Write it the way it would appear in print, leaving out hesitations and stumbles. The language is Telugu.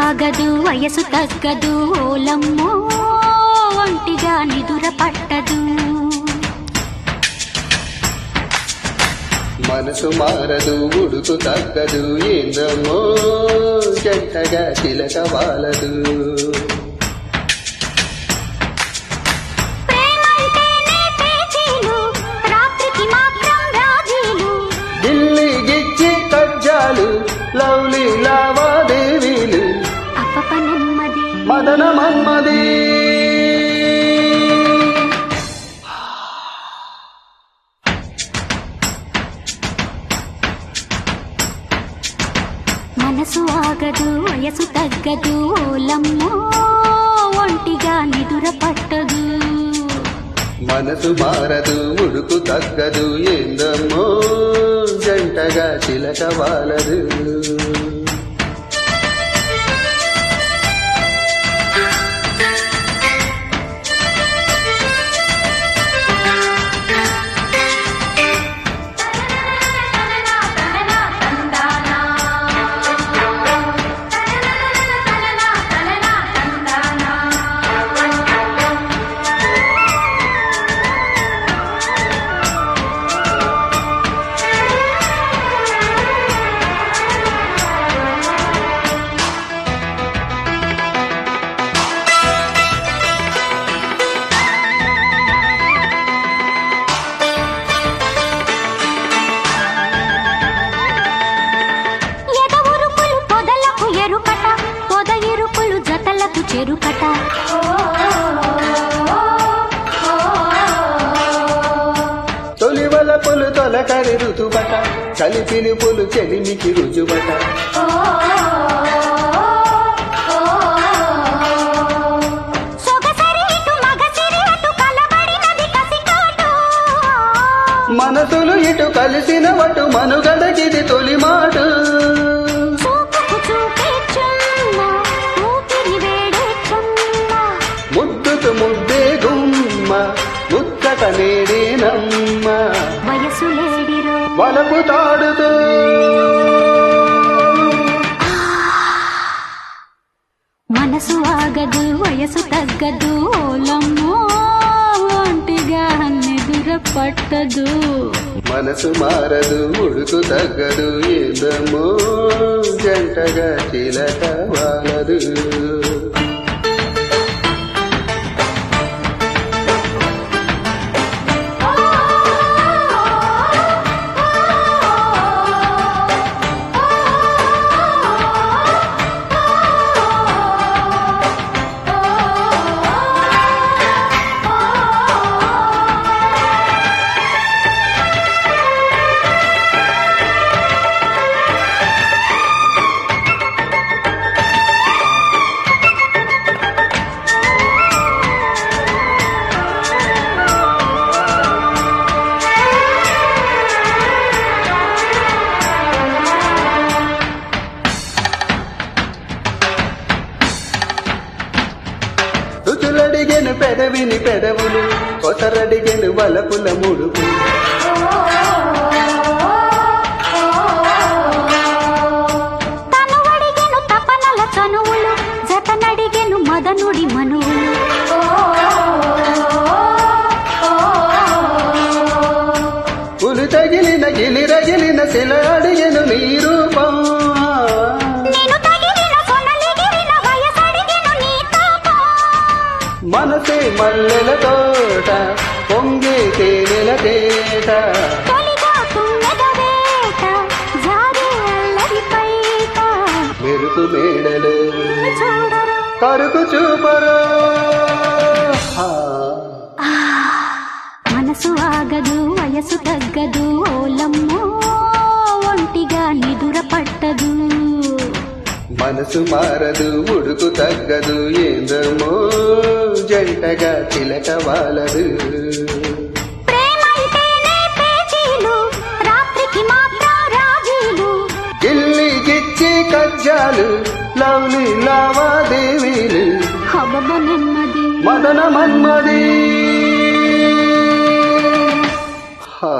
ఆగదు వయసు తగ్గదు ఓలమ్మో ఒంటిగా నిదుర పట్టదు మనసు మారదు ఉడుకు తగ్గదు ఏందమ్మో జంటగా చిలక వాలదు ఢిల్లీ గిచ్చి కజ్జాలు లవ్లీ లావాదేవీలు అప్పప నెమ్మది మదన మన్మది మనసు ఆగదు వయసు తగ్గదు ఓలమ్మో ఒంటిగా నిదుర పట్టదు మనసు మారదు ఉడుకు తగ్గదు ఏందమ్మో జంటగా చిలక వాలదు చెరుకట తొలివల పులు తొలకరి ఋతుబట కలిపిని పులు చెలిమికి రుజుబట మనసులు ఇటు కలిసిన వటు మనుగడకిది తొలి మాటు ముద్దుకు ముద్దే గుమ్మ ముచ్చట నేడేనమ్మ వయసు లేడిరో వలపు తాడుతూ మనసు ఆగదు వయసు తగ్గదు ఓలమ్మో ఒంటిగా నిదుర పట్టదు మనసు మారదు ఉడుకు తగ్గదు ఏందమ్మో జంటగా చిలక వాలదు రుచులడిగెను పెదవిని పెదవులు కొసరడిగెను వలపుల ముడుపు తనువడిగెను తపనల చనువులు జతనడిగెను మదనుడి మనువులు పులి తగిలిన గిలి రగిలిన శిల అడిగెను నీ రూపం మనసే మల్లెల తోట పొంగే తేనెల తేట మెరుపు మేడలు కరుకు చూపరు మనసు ఆగదు వయసు తగ్గదు ఓలమ్మో ఒంటిగా నిదుర పట్టదు మనసు మారదు ఉడుకు తగ్గదు ఏందమ్మో జంటగా చిలక వాలదు ఢిల్లీ గిచ్చి కజ్జాలు లవ్లీ లావాదేవీలు హబబ నెమ్మది మదన మన్మది హా